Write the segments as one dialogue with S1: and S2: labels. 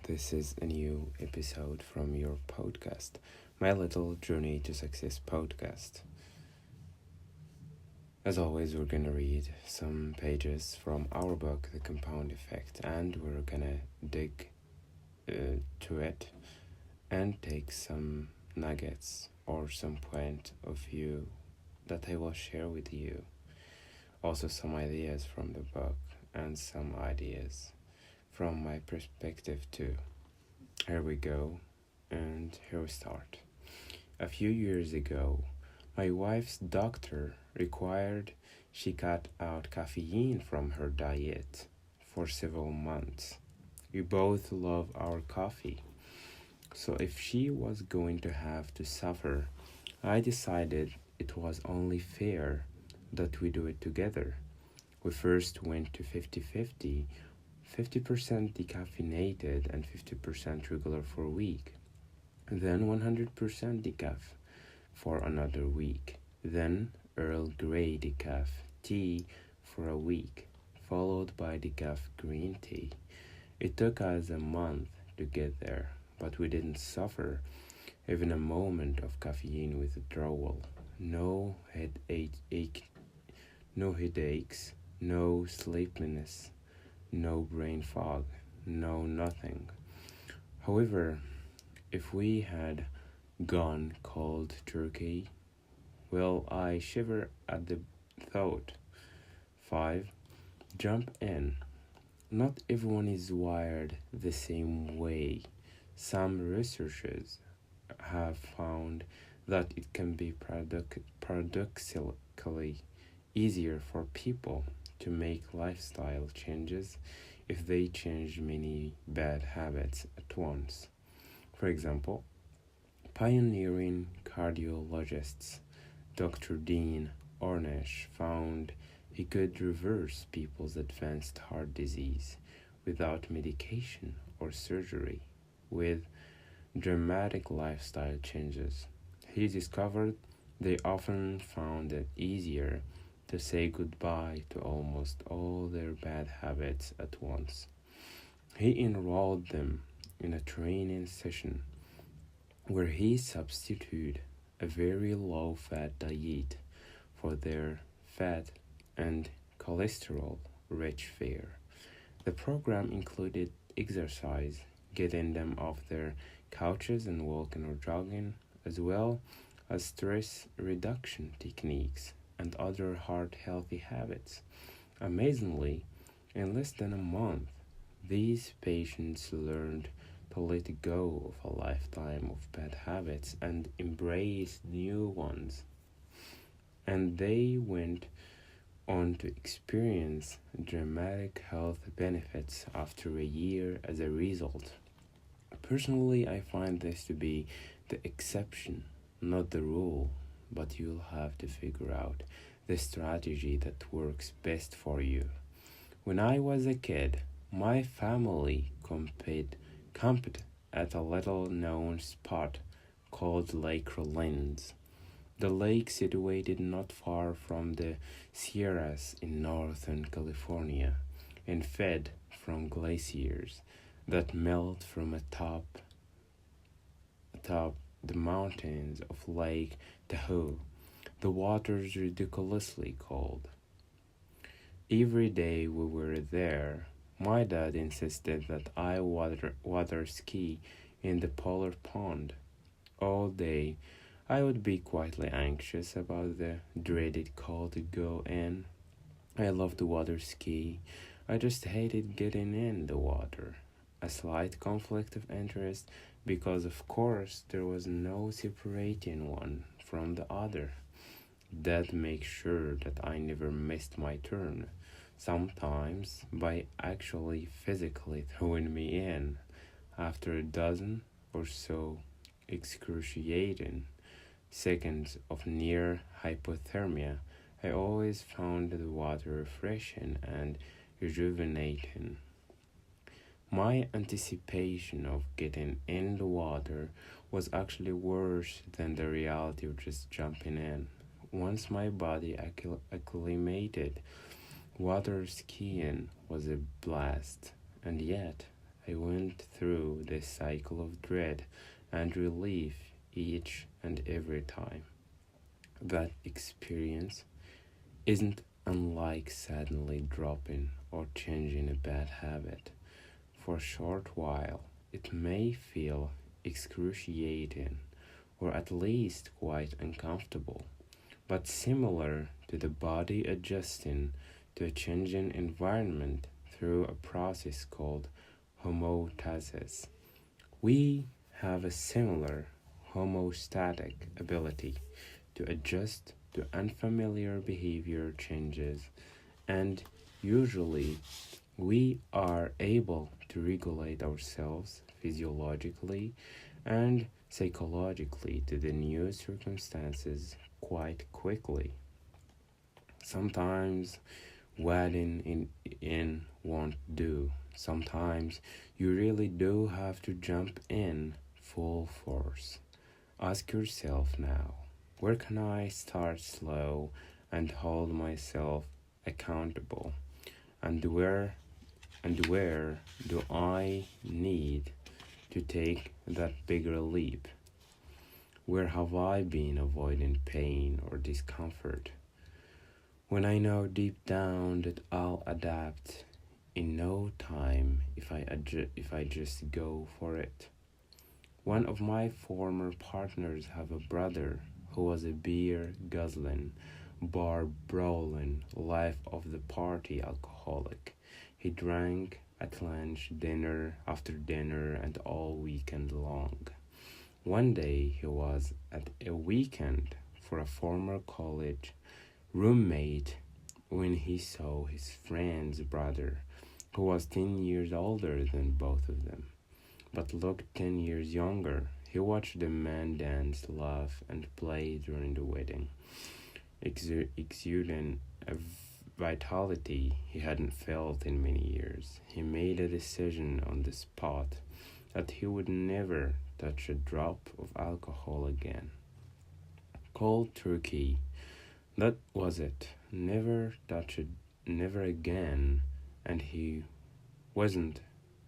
S1: This is a new episode from your podcast, My Little Journey to Success podcast. As always, we're gonna read some pages from our book, The Compound Effect, and we're gonna dig to it and take some nuggets or some point of view that I will share with you. Also, some ideas from the book and some ideas from my perspective too. Here we go, and here we start. A few years ago, my wife's doctor required she cut out caffeine from her diet for several months. We both love our coffee, so if she was going to have to suffer, I decided it was only fair that we do it together. We first went to 50-50, 50% decaffeinated and 50% regular for a week. Then 100% decaf for another week. Then Earl Grey decaf tea for a week, followed by decaf green tea. It took us a month to get there, but we didn't suffer even a moment of caffeine withdrawal. No no headaches, no sleepiness, no brain fog, no nothing. However, if we had gone cold turkey, well, I shiver at the thought. 5. Jump in. Not everyone is wired the same way. Some researchers have found that it can be paradoxically easier for people to make lifestyle changes if they change many bad habits at once. For example, pioneering cardiologists Dr. Dean Ornish found he could reverse people's advanced heart disease without medication or surgery with dramatic lifestyle changes. He discovered they often found it easier to say goodbye to almost all their bad habits at once. He enrolled them in a training session where he substituted a very low-fat diet for their fat and cholesterol-rich fare. The program included exercise, getting them off their couches and walking or jogging, as well as stress reduction techniques and other heart-healthy habits. Amazingly, in less than a month, these patients learned to let go of a lifetime of bad habits and embrace new ones. And they went on to experience dramatic health benefits after a year as a result. Personally, I find this to be the exception, not the rule, but you'll have to figure out the strategy that works best for you. When I was a kid, my family camped at a little known spot called Lake Rollins. The lake situated not far from the Sierras in northern California and fed from glaciers that melt from atop the mountains of Lake Tahoe. The water's ridiculously cold. Every day we were there, my dad insisted that I water ski in the polar pond. All day, I would be quietly anxious about the dreaded call to go in. I loved to water ski. I just hated getting in the water. A slight conflict of interest because, of course, there was no separating one from the other. Dad makes sure that I never missed my turn, sometimes by actually physically throwing me in. After a dozen or so excruciating seconds of near hypothermia, I always found the water refreshing and rejuvenating. My anticipation of getting in the water was actually worse than the reality of just jumping in. Once my body acclimated, water skiing was a blast, and yet I went through this cycle of dread and relief each and every time. That experience isn't unlike suddenly dropping or changing a bad habit. For a short while, it may feel excruciating or at least quite uncomfortable, but similar to the body adjusting to a changing environment through a process called homeostasis. We have a similar homeostatic ability to adjust to unfamiliar behavior changes, and usually we are able to regulate ourselves physiologically and psychologically to the new circumstances quite quickly. Sometimes wading in won't do. Sometimes you really do have to jump in full force. Ask yourself now, where can I start slow and hold myself accountable? And where do I need to take that bigger leap? Where have I been avoiding pain or discomfort? When I know deep down that I'll adapt in no time if I just go for it. One of my former partners have a brother who was a beer guzzling, bar brawling, life of the party alcoholic. He drank at lunch, dinner, after dinner, and all weekend long. One day he was at a weekend for a former college roommate when he saw his friend's brother, who was 10 years older than both of them, but looked 10 years younger. He watched the man dance, laugh, and play during the wedding, exuding a vitality he hadn't felt in many years. He made a decision on the spot that he would never touch a drop of alcohol again. Cold turkey, that was it. Never touch it, never again. And he wasn't,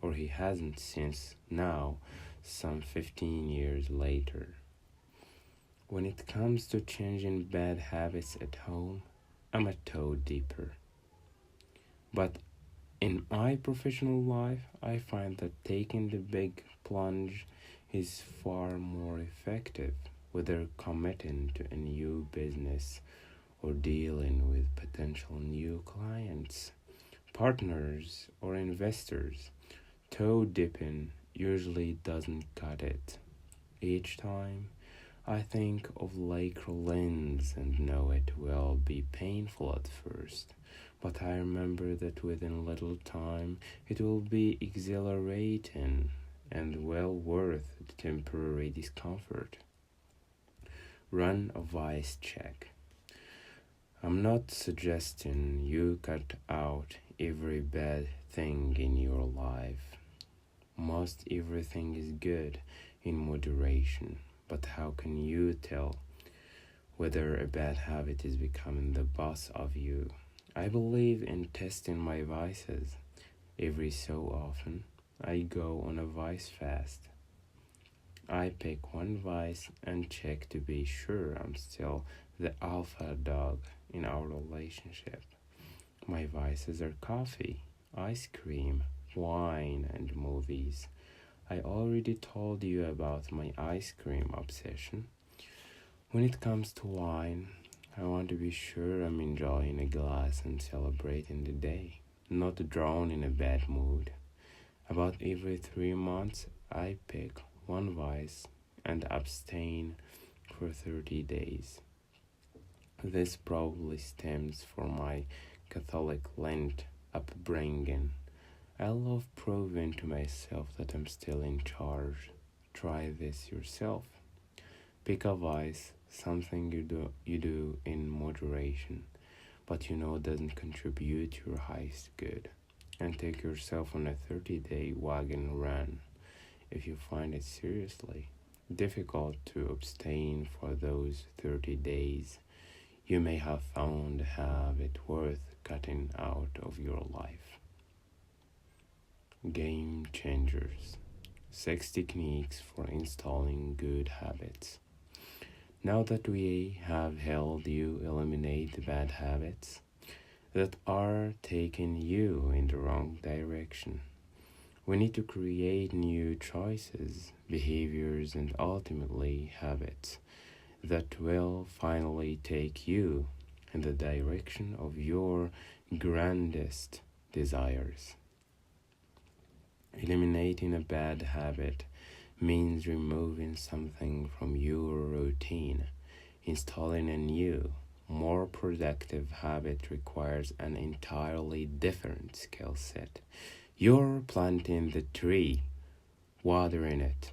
S1: or he hasn't since now, some 15 years later. When it comes to changing bad habits at home, I'm a toe deeper. But in my professional life, I find that taking the big plunge is far more effective, whether committing to a new business or dealing with potential new clients, partners, or investors. Toe dipping usually doesn't cut it. Each time I think of Lake Rollins and know it will be painful at first, but I remember that within a little time it will be exhilarating and well worth the temporary discomfort. Run a vice check. I'm not suggesting you cut out every bad thing in your life. Most everything is good in moderation, but how can you tell whether a bad habit is becoming the boss of you? I believe in testing my vices. Every so often, I go on a vice fast. I pick one vice and check to be sure I'm still the alpha dog in our relationship. My vices are coffee, ice cream, wine, and movies. I already told you about my ice cream obsession. When it comes to wine, I want to be sure I'm enjoying a glass and celebrating the day, not drawn in a bad mood. About every 3 months, I pick one vice and abstain for 30 days. This probably stems from my Catholic Lent upbringing. I love proving to myself that I'm still in charge. Try this yourself. Pick a vice, something you do in moderation, but you know doesn't contribute to your highest good, and take yourself on a 30-day wagon run. If you find it seriously difficult to abstain for those 30 days, you may have found a habit worth cutting out of your life. Game Changers: 6 techniques for installing good habits. Now that we have helped you eliminate the bad habits that are taking you in the wrong direction, we need to create new choices, behaviors, and ultimately habits that will finally take you in the direction of your grandest desires. Eliminating a bad habit means removing something from your routine. Installing a new, more productive habit requires an entirely different skill set. You're planting the tree, watering it,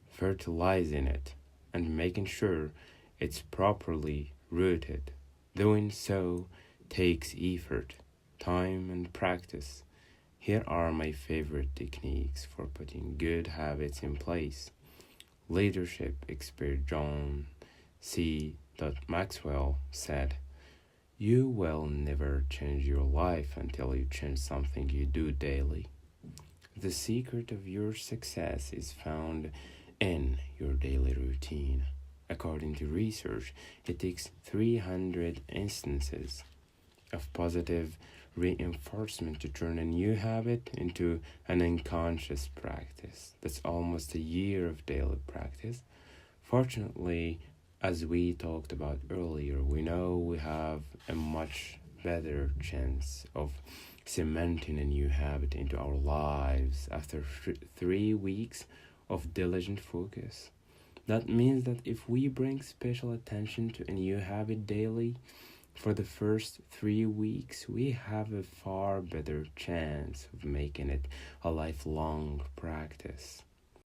S1: fertilizing it, and making sure it's properly rooted. Doing so takes effort, time, and practice. Here are my favorite techniques for putting good habits in place. Leadership expert John C. Maxwell said, "You will never change your life until you change something you do daily. The secret of your success is found in your daily routine." According to research, it takes 300 instances of positive reinforcement to turn a new habit into an unconscious practice. That's almost a year of daily practice. Fortunately, as we talked about earlier, we know we have a much better chance of cementing a new habit into our lives after 3 weeks of diligent focus. That means that if we bring special attention to a new habit daily, for the first 3 weeks, we have a far better chance of making it a lifelong practice.